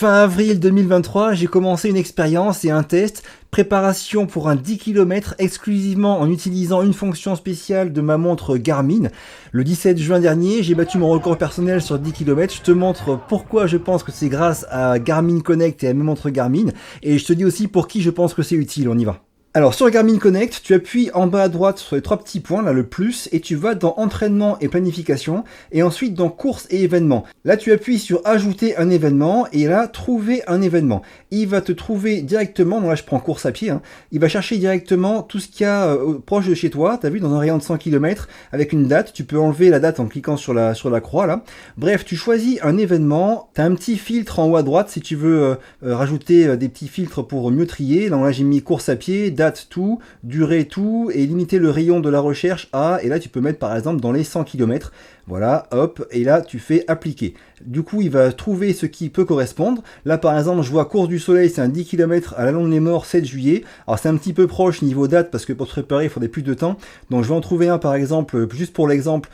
Fin avril 2023, j'ai commencé une expérience et un test, préparation pour un 10 km exclusivement en utilisant une fonction spéciale de ma montre Garmin. Le 17 juin dernier, j'ai battu mon record personnel sur 10 km. Je te montre pourquoi je pense que c'est grâce à Garmin Connect et à mes montres Garmin. Et je te dis aussi pour qui je pense que c'est utile, on y va. Alors sur Garmin Connect, tu appuies en bas à droite sur les trois petits points, là le plus, et tu vas dans entraînement et planification, et ensuite dans course et événements. Là tu appuies sur ajouter un événement, et là trouver un événement. Il va te trouver directement, là je prends course à pied, il va chercher directement tout ce qu'il y a proche de chez toi, tu as vu, dans un rayon de 100 km, avec une date, tu peux enlever la date en cliquant sur la croix là. Bref, tu choisis un événement, tu as un petit filtre en haut à droite si tu veux rajouter des petits filtres pour mieux trier. Là j'ai mis course à pied, date tout, durée tout, et limiter le rayon de la recherche à, et là tu peux mettre par exemple dans les 100 km, voilà, hop, et là tu fais appliquer. Du coup il va trouver ce qui peut correspondre. Là par exemple je vois course du soleil, c'est un 10 km à la Londe les Morts 7 juillet, alors c'est un petit peu proche niveau date parce que pour se préparer il faudrait plus de temps, donc je vais en trouver un par exemple, juste pour l'exemple,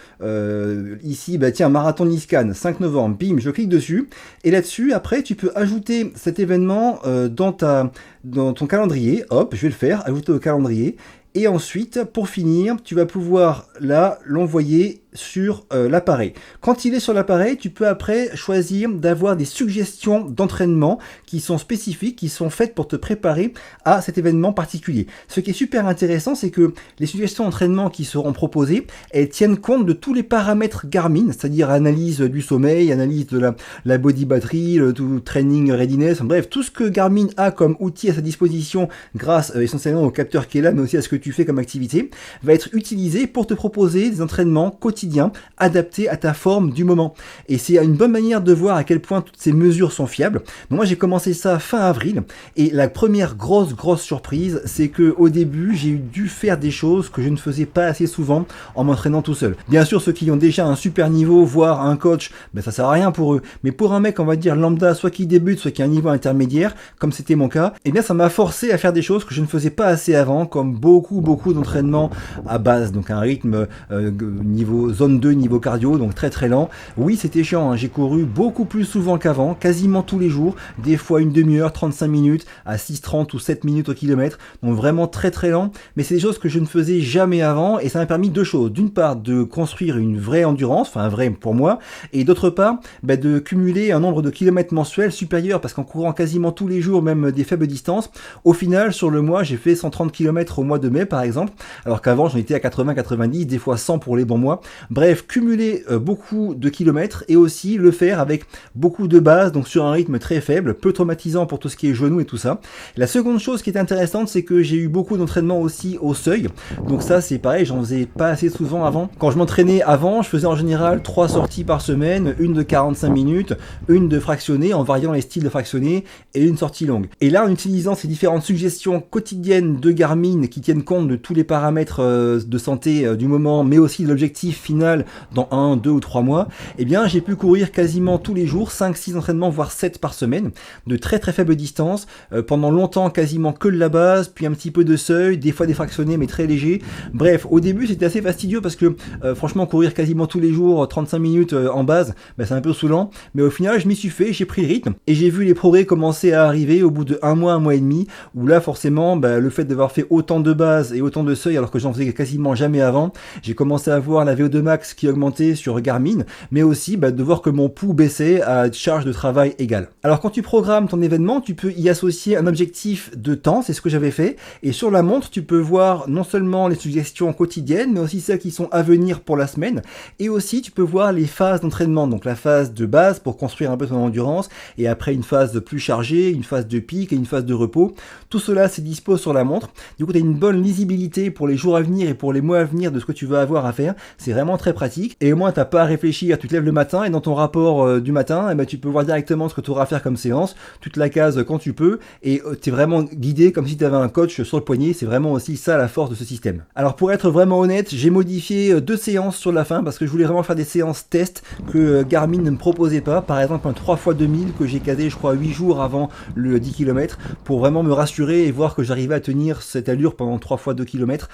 ici, bah tiens, marathon Niscan, 5 novembre, bim, je clique dessus, et là-dessus après tu peux ajouter cet événement dans ton calendrier, hop, je vais le faire, ajouter au calendrier, et ensuite, pour finir, tu vas pouvoir là l'envoyer sur l'appareil. Quand il est sur l'appareil, tu peux après choisir d'avoir des suggestions d'entraînement qui sont spécifiques, qui sont faites pour te préparer à cet événement particulier. Ce qui est super intéressant, c'est que les suggestions d'entraînement qui seront proposées, elles tiennent compte de tous les paramètres Garmin, c'est-à-dire analyse du sommeil, analyse de la body battery, le tout training readiness, bref, tout ce que Garmin a comme outil à sa disposition grâce essentiellement au capteur qui est là, mais aussi à ce que tu fais comme activité, va être utilisé pour te proposer des entraînements quotidiens adaptés à ta forme du moment. Et c'est une bonne manière de voir à quel point toutes ces mesures sont fiables. Donc moi j'ai commencé ça fin avril, et la première grosse surprise, c'est que au début j'ai dû faire des choses que je ne faisais pas assez souvent en m'entraînant tout seul. Bien sûr ceux qui ont déjà un super niveau, voire un coach, ben ça sert à rien pour eux. Mais pour un mec on va dire lambda, soit qui débute, soit qui a un niveau intermédiaire, comme c'était mon cas, et bien ça m'a forcé à faire des choses que je ne faisais pas assez avant, comme beaucoup d'entraînement à base, donc un rythme niveau zone 2, niveau cardio, donc très lent. Oui, c'était chiant, j'ai couru beaucoup plus souvent qu'avant, quasiment tous les jours, des fois une demi-heure, 35 minutes, à 6,30 ou 7 minutes au kilomètre, donc vraiment très lent, mais c'est des choses que je ne faisais jamais avant, et ça m'a permis deux choses. D'une part, de construire une vraie endurance, enfin un vrai pour moi, et d'autre part, de cumuler un nombre de kilomètres mensuels supérieur, parce qu'en courant quasiment tous les jours, même des faibles distances, au final, sur le mois, j'ai fait 130 km au mois de mai, par exemple, alors qu'avant, j'en étais à 80, 90, des fois 100 pour les bons mois. Bref, cumuler beaucoup de kilomètres, et aussi le faire avec beaucoup de base, donc sur un rythme très faible, peu traumatisant pour tout ce qui est genoux et tout ça. La seconde chose qui est intéressante, c'est que j'ai eu beaucoup d'entraînement aussi au seuil, donc ça c'est pareil, j'en faisais pas assez souvent avant. Quand je m'entraînais avant, je faisais en général 3 sorties par semaine, une de 45 minutes, une de fractionnée, en variant les styles de fractionnée, et une sortie longue. Et là, en utilisant ces différentes suggestions quotidiennes de Garmin qui tiennent compte de tous les paramètres de santé du moment, mais aussi de l'objectif final dans 1, 2 ou 3 mois, eh bien j'ai pu courir quasiment tous les jours, 5-6 entraînements, voire 7 par semaine, de très faibles distances, pendant longtemps quasiment que de la base, puis un petit peu de seuil, des fois des fractionnés mais très légers. Bref, au début c'était assez fastidieux parce que franchement courir quasiment tous les jours, 35 minutes en base, c'est un peu saoulant, mais au final je m'y suis fait, j'ai pris le rythme, et j'ai vu les progrès commencer à arriver au bout de un mois et demi, où là forcément le fait d'avoir fait autant de base et autant de seuil alors que j'en faisais quasiment jamais avant, j'ai commencé à voir la VO2 max qui augmentait sur Garmin, mais aussi de voir que mon pouls baissait à charge de travail égale. Alors quand tu programmes ton événement, tu peux y associer un objectif de temps, c'est ce que j'avais fait, et sur la montre tu peux voir non seulement les suggestions quotidiennes, mais aussi celles qui sont à venir pour la semaine, et aussi tu peux voir les phases d'entraînement, donc la phase de base pour construire un peu ton endurance, et après une phase plus chargée, une phase de pic et une phase de repos. Tout cela c'est dispo sur la montre, du coup tu as une bonne lisibilité pour les jours à venir et pour les mois à venir de ce que tu vas avoir à faire, c'est vraiment très pratique, et au moins t'as pas à réfléchir, tu te lèves le matin et dans ton rapport du matin, tu peux voir directement ce que tu auras à faire comme séance, tu te la cases quand tu peux, et tu es vraiment guidé comme si tu avais un coach sur le poignet. C'est vraiment aussi ça la force de ce système. Alors pour être vraiment honnête, j'ai modifié 2 séances sur la fin parce que je voulais vraiment faire des séances test que Garmin ne me proposait pas, par exemple un 3x2000 que j'ai casé je crois 8 jours avant le 10 km pour vraiment me rassurer et voir que j'arrivais à tenir cette allure pendant 3 fois 2 km.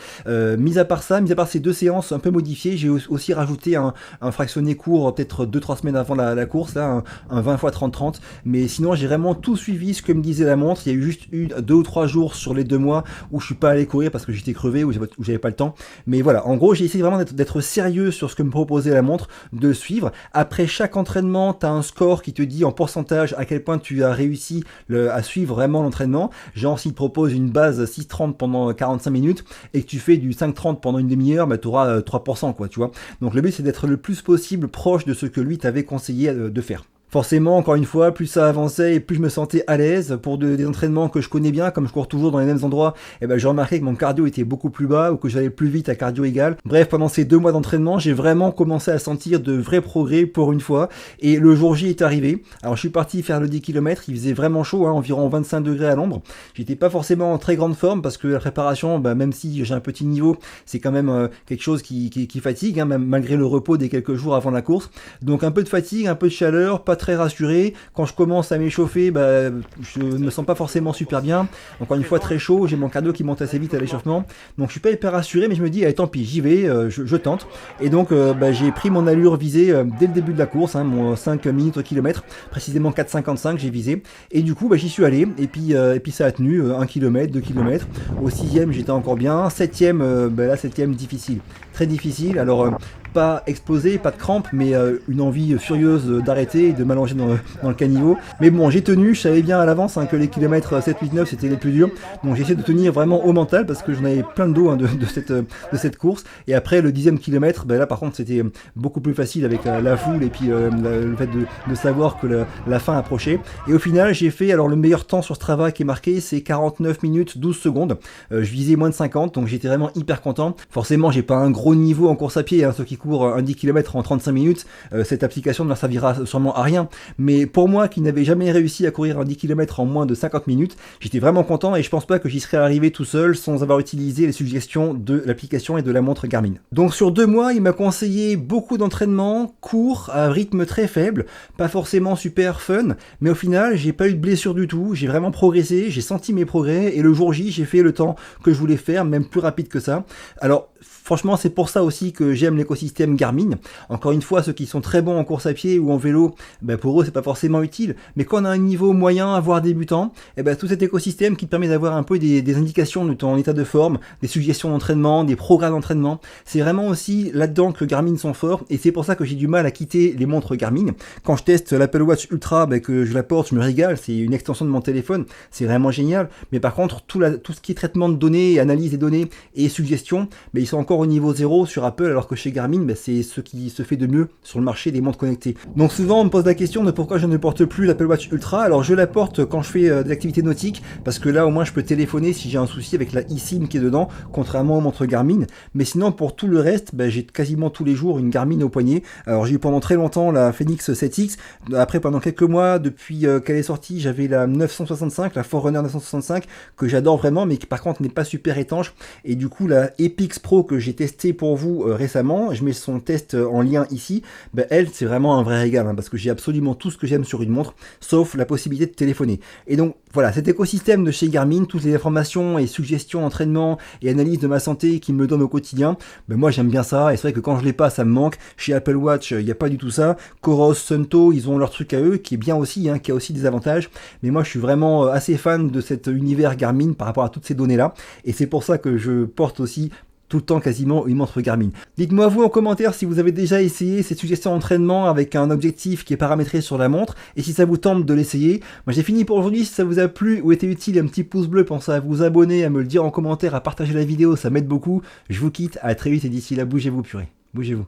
Mis à part ces 2 séances un peu modifiées, j'ai aussi rajouter un fractionné court, peut-être 2-3 semaines avant la course, là, un 20 x 30-30. Mais sinon, j'ai vraiment tout suivi ce que me disait la montre. Il y a eu juste 2 ou 3 jours sur les 2 mois où je suis pas allé courir parce que j'étais crevé, où j'avais pas le temps. Mais voilà, en gros, j'ai essayé vraiment d'être sérieux sur ce que me proposait la montre, de suivre. Après chaque entraînement, tu as un score qui te dit en pourcentage à quel point tu as réussi à suivre vraiment l'entraînement. Genre, s'il te propose une base 6,30 pendant 45 minutes et que tu fais du 5,30 pendant une demi-heure, bah, tu auras 3%, quoi, tu vois. Donc le but, c'est d'être le plus possible proche de ce que lui t'avait conseillé de faire. Forcément, encore une fois, plus ça avançait et plus je me sentais à l'aise pour des entraînements que je connais bien, comme je cours toujours dans les mêmes endroits, et ben j'ai remarqué que mon cardio était beaucoup plus bas ou que j'allais plus vite à cardio égal. Bref, pendant ces 2 mois d'entraînement, j'ai vraiment commencé à sentir de vrais progrès pour une fois et le jour J est arrivé. Alors je suis parti faire le 10 km, il faisait vraiment chaud, environ 25 degrés à l'ombre. J'étais pas forcément en très grande forme parce que la préparation, même si j'ai un petit niveau, c'est quand même quelque chose qui fatigue, même malgré le repos des quelques jours avant la course. Donc un peu de fatigue, un peu de chaleur, pas très rassuré. Quand je commence à m'échauffer, je ne me sens pas forcément super bien. Encore une fois, très chaud, j'ai mon cardio qui monte assez vite à l'échauffement. Donc je suis pas hyper rassuré, mais je me dis, allez, tant pis, j'y vais, je tente. Et donc j'ai pris mon allure visée dès le début de la course, mon 5 minutes au kilomètre, précisément 4,55 j'ai visé. Et du coup, j'y suis allé. Et puis ça a tenu 1 km, 2 km. Au 6e, j'étais encore bien. 7e, là, 7e, difficile. Très difficile. Alors, pas explosé, pas de crampes, mais une envie furieuse d'arrêter et de m'allonger dans le caniveau. Mais bon, j'ai tenu, je savais bien à l'avance que les kilomètres 7, 8, 9 c'était les plus durs. Donc j'ai essayé de tenir vraiment au mental parce que j'en avais plein le dos de cette course. Et après le 10e kilomètre, là par contre c'était beaucoup plus facile avec la foule et puis le fait de savoir que la fin approchait. Et au final, j'ai fait, alors le meilleur temps sur Strava qui est marqué, c'est 49 minutes 12 secondes. Je visais moins de 50, donc j'étais vraiment hyper content. Forcément, j'ai pas un gros niveau en course à pied, ceux qui courent un 10 km en 35 minutes, cette application ne leur servira sûrement à rien. Mais pour moi qui n'avais jamais réussi à courir un 10 km en moins de 50 minutes, j'étais vraiment content et je pense pas que j'y serais arrivé tout seul sans avoir utilisé les suggestions de l'application et de la montre Garmin. Donc sur 2 mois, il m'a conseillé beaucoup d'entraînements courts à rythme très faible, pas forcément super fun, mais au final, j'ai pas eu de blessure du tout, j'ai vraiment progressé, j'ai senti mes progrès et le jour J, j'ai fait le temps que je voulais faire, même plus rapide que ça. Alors franchement, c'est pour ça aussi que j'aime l'écosystème Garmin. Encore une fois, ceux qui sont très bons en course à pied ou en vélo, pour eux, c'est pas forcément utile. Mais quand on a un niveau moyen, voire débutant, tout cet écosystème qui te permet d'avoir un peu des indications de ton état de forme, des suggestions d'entraînement, des programmes d'entraînement, c'est vraiment aussi là-dedans que Garmin sont forts. Et c'est pour ça que j'ai du mal à quitter les montres Garmin. Quand je teste l'Apple Watch Ultra, que je la porte, je me régale. C'est une extension de mon téléphone. C'est vraiment génial. Mais par contre, tout ce qui est traitement de données, analyse des données et suggestions, ils sont encore au niveau 0 sur Apple, alors que chez Garmin, c'est ce qui se fait de mieux sur le marché des montres connectées. Donc souvent on me pose la question de pourquoi je ne porte plus l'Apple Watch Ultra. Alors je la porte quand je fais des activités nautiques, parce que là au moins je peux téléphoner si j'ai un souci avec la eSIM qui est dedans, contrairement aux montres Garmin. Mais sinon pour tout le reste, j'ai quasiment tous les jours une Garmin au poignet. Alors j'ai eu pendant très longtemps la Fenix 7X, après pendant quelques mois, depuis qu'elle est sortie, j'avais la 965, la Forerunner 965, que j'adore vraiment, mais qui par contre n'est pas super étanche. Et du coup la Epix Pro que j'ai testé pour vous récemment, je mets son test en lien ici, elle c'est vraiment un vrai régal, parce que j'ai absolument tout ce que j'aime sur une montre, sauf la possibilité de téléphoner. Et donc voilà, cet écosystème de chez Garmin, toutes les informations et suggestions, entraînement et analyse de ma santé qu'il me donne au quotidien, moi j'aime bien ça, et c'est vrai que quand je l'ai pas, ça me manque. Chez Apple Watch, il n'y a pas du tout ça. Coros, Sunto, ils ont leur truc à eux, qui est bien aussi, qui a aussi des avantages, mais moi je suis vraiment assez fan de cet univers Garmin par rapport à toutes ces données-là, et c'est pour ça que je porte aussi tout le temps quasiment une montre Garmin. Dites-moi vous en commentaire si vous avez déjà essayé ces suggestions d'entraînement avec un objectif qui est paramétré sur la montre et si ça vous tente de l'essayer. Moi j'ai fini pour aujourd'hui, si ça vous a plu ou été utile, un petit pouce bleu, pensez à vous abonner, à me le dire en commentaire, à partager la vidéo, ça m'aide beaucoup. Je vous quitte, à très vite et d'ici là, bougez-vous purée, bougez-vous.